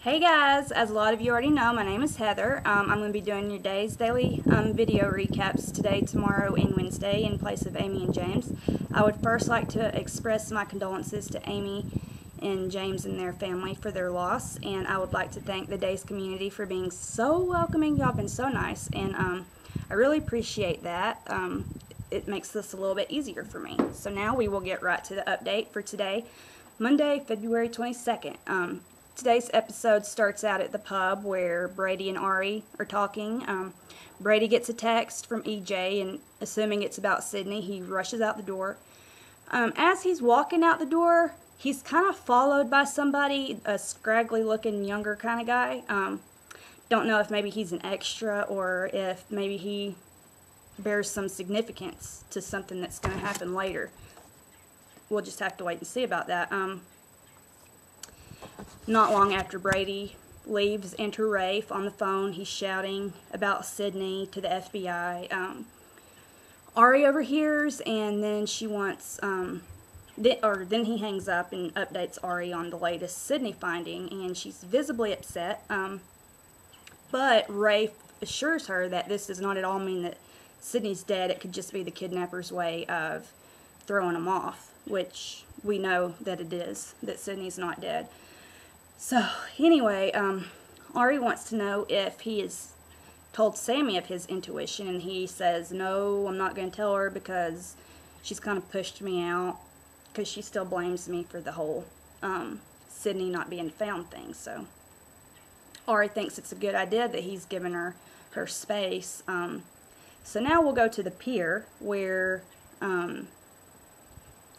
Hey guys, as a lot of you already know, my name is Heather. I'm going to be doing your day's daily video recaps today, tomorrow, and Wednesday in place of Amy and James. I would first like to express my condolences to Amy and James and their family for their loss, and I would like to thank the Days community for being so welcoming. Y'all been so nice, and I really appreciate that. It makes this a little bit easier for me. So now we will get right to the update for today, Monday, February 22nd. Today's episode starts out at the pub where Brady and Ari are talking. Brady gets a text from EJ, and assuming it's about Sydney, he rushes out the door. As he's walking out the door, he's kind of followed by somebody, a scraggly looking younger kind of guy. Don't know if maybe he's an extra or if maybe he bears some significance to something that's going to happen later. We'll just have to wait and see about that. Not long after Brady leaves, enter Rafe on the phone. He's shouting about Sydney to the FBI. Ari overhears, and then she wants, then he hangs up and updates Ari on the latest Sydney finding, and she's visibly upset. But Rafe assures her that this does not at all mean that Sydney's dead. It could just be the kidnapper's way of throwing him off, which we know that it is, that Sydney's not dead. So, anyway, Ari wants to know if he has told Sammy of his intuition, and he says, no, I'm not going to tell her because she's kind of pushed me out, because she still blames me for the whole Sydney not being found thing. So, Ari thinks it's a good idea that he's given her space. So now we'll go to the pier where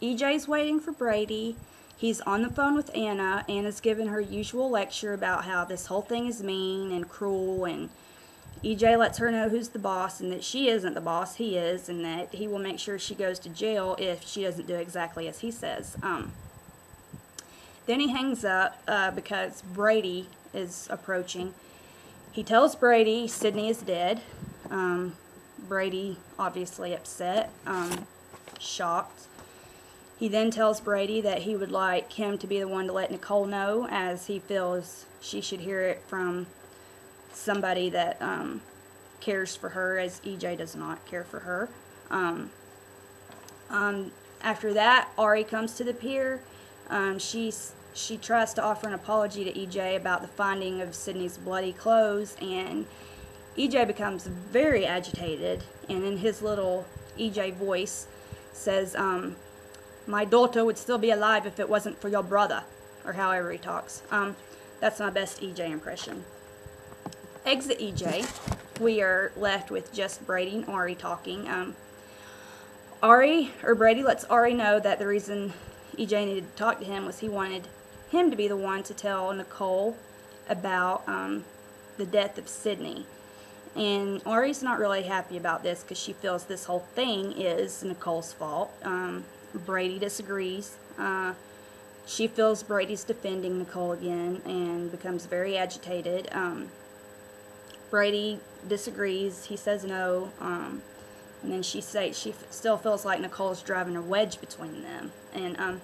EJ's waiting for Brady. He's on the phone with Anna. Anna's giving her usual lecture about how this whole thing is mean and cruel, and EJ lets her know who's the boss and that she isn't the boss, he is, and that he will make sure she goes to jail if she doesn't do exactly as he says. Then he hangs up because Brady is approaching. He tells Brady Sydney is dead. Brady obviously upset, shocked. He then tells Brady that he would like him to be the one to let Nicole know, as he feels she should hear it from somebody that cares for her, as EJ does not care for her. After that, Ari comes to the pier. She tries to offer an apology to EJ about the finding of Sydney's bloody clothes, and EJ becomes very agitated, and in his little EJ voice says, my daughter would still be alive if it wasn't for your brother, or however he talks. That's my best EJ impression. Exit EJ. We are left with just Brady and Ari talking. Brady lets Ari know that the reason EJ needed to talk to him was he wanted him to be the one to tell Nicole about the death of Sydney. And Ari's not really happy about this because she feels this whole thing is Nicole's fault. Brady disagrees. She feels Brady's defending Nicole again and becomes very agitated. Brady disagrees. He says no. And then she says she still feels like Nicole's driving a wedge between them. And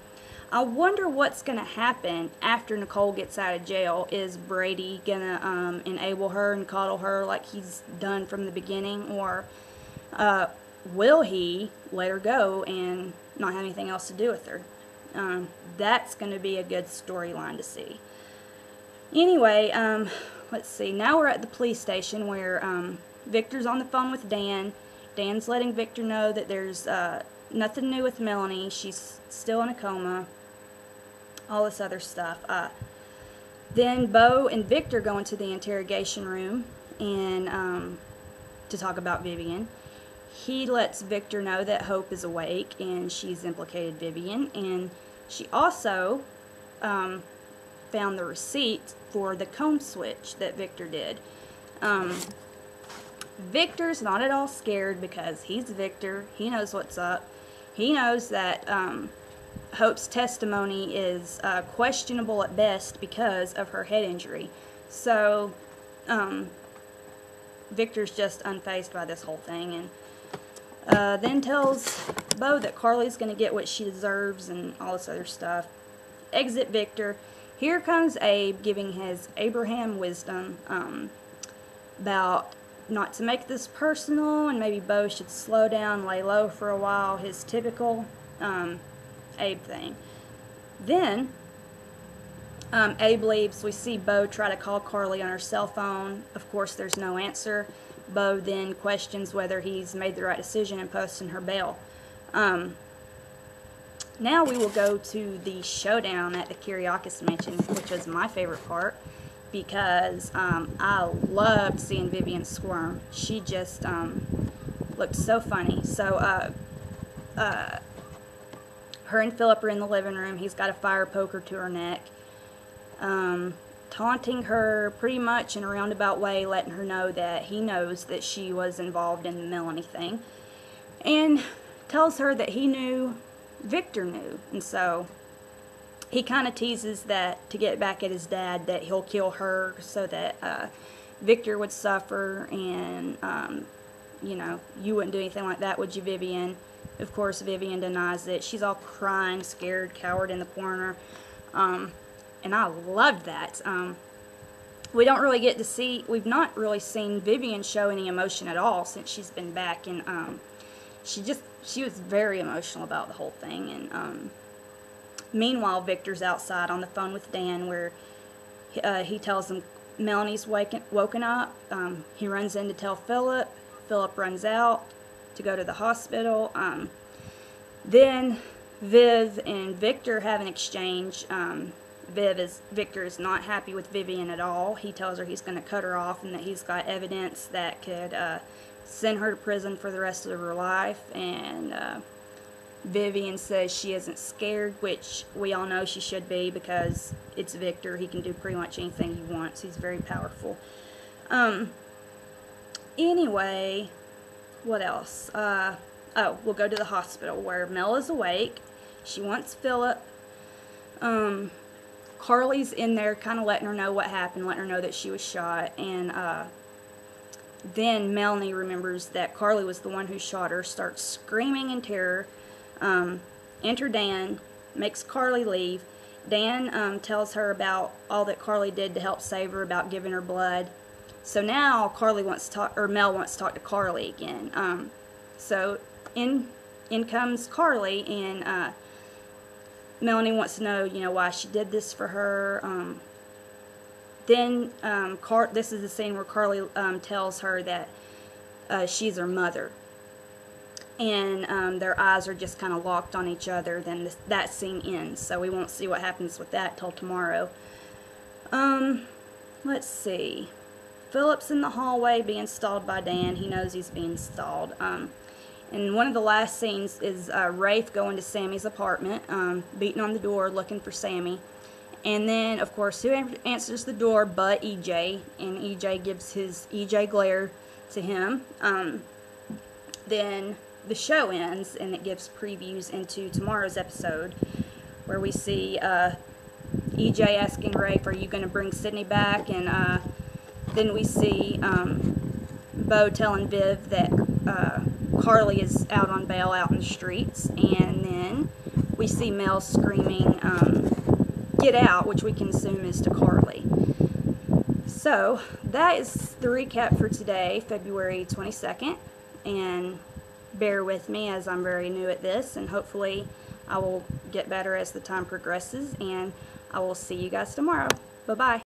I wonder what's going to happen after Nicole gets out of jail. Is Brady going to enable her and coddle her like he's done from the beginning? Or will he let her go and not have anything else to do with her? That's going to be a good storyline to see. Anyway, let's see. Now we're at the police station where Victor's on the phone with Dan. Dan's letting Victor know that there's nothing new with Melanie. She's still in a coma. All this other stuff. Then Bo and Victor go into the interrogation room and to talk about Vivian. He lets Victor know that Hope is awake and she's implicated Vivian, and she also found the receipt for the comb switch that Victor did. Victor's not at all scared because he's Victor. He knows what's up. He knows that Hope's testimony is questionable at best because of her head injury. So Victor's just unfazed by this whole thing, and then tells Bo that Carly's going to get what she deserves and all this other stuff. Exit Victor. here comes Abe giving his Abraham wisdom about not to make this personal, and maybe Bo should slow down, lay low for a while, his typical Abe thing. Then Abe leaves. We see Bo try to call Carly on her cell phone. Of course, there's no answer. Bo then questions whether he's made the right decision in posting her bail. Now we will go to the showdown at the Kiriakis Mansion, which was my favorite part, because I loved seeing Vivian squirm. She just looked so funny. So her and Philip are in the living room. He's got a fire poker to her neck, taunting her pretty much in a roundabout way, letting her know that he knows that she was involved in the Melanie thing, and tells her that he knew Victor knew. And so he kind of teases that to get back at his dad, that he'll kill her so that Victor would suffer, and you know, you wouldn't do anything like that, would you, Vivian? Of course, Vivian denies it. She's all crying, scared, cowered in the corner. And I loved that. We don't really get to see, we've not really seen Vivian show any emotion at all since she's been back, and she was very emotional about the whole thing. And meanwhile, Victor's outside on the phone with Dan, where he tells him Melanie's woken up. He runs in to tell Philip. Philip runs out to go to the hospital. Then Viv and Victor have an exchange. Victor is not happy with Vivian at all. He tells her he's going to cut her off, and that he's got evidence that could send her to prison for the rest of her life. And Vivian says she isn't scared, which we all know she should be, because it's Victor. He can do pretty much anything he wants. He's very powerful. Anyway, what else? Oh, we'll go to the hospital, where Mel is awake. She wants Philip. Carly's in there kind of letting her know what happened, letting her know that she was shot. And then Melanie remembers that Carly was the one who shot her, starts screaming in terror. Enter Dan, makes Carly leave. Dan tells her about all that Carly did to help save her, about giving her blood. So now Carly wants to talk, or Mel wants to talk to Carly again. So in comes Carly, and Melanie wants to know, you know, why she did this for her. Then this is the scene where Carly tells her that she's her mother, and their eyes are just kind of locked on each other. Then that scene ends, so we won't see what happens with that till tomorrow. Let's see. Philip's in the hallway being stalled by Dan. He knows he's being stalled. And one of the last scenes is Rafe going to Sammy's apartment, beating on the door, looking for Sammy. And then, of course, who answers the door but EJ? And EJ gives his EJ glare to him. Then the show ends, and it gives previews into tomorrow's episode, where we see EJ asking Rafe, "Are you going to bring Sydney back?" And then we see Bo telling Viv that Carly is out on bail out in the streets. And then we see Mel screaming, "Get out," which we can assume is to Carly. So that is the recap for today, February 22nd. And bear with me, as I'm very new at this, and hopefully I will get better as the time progresses. And I will see you guys tomorrow. Bye-bye.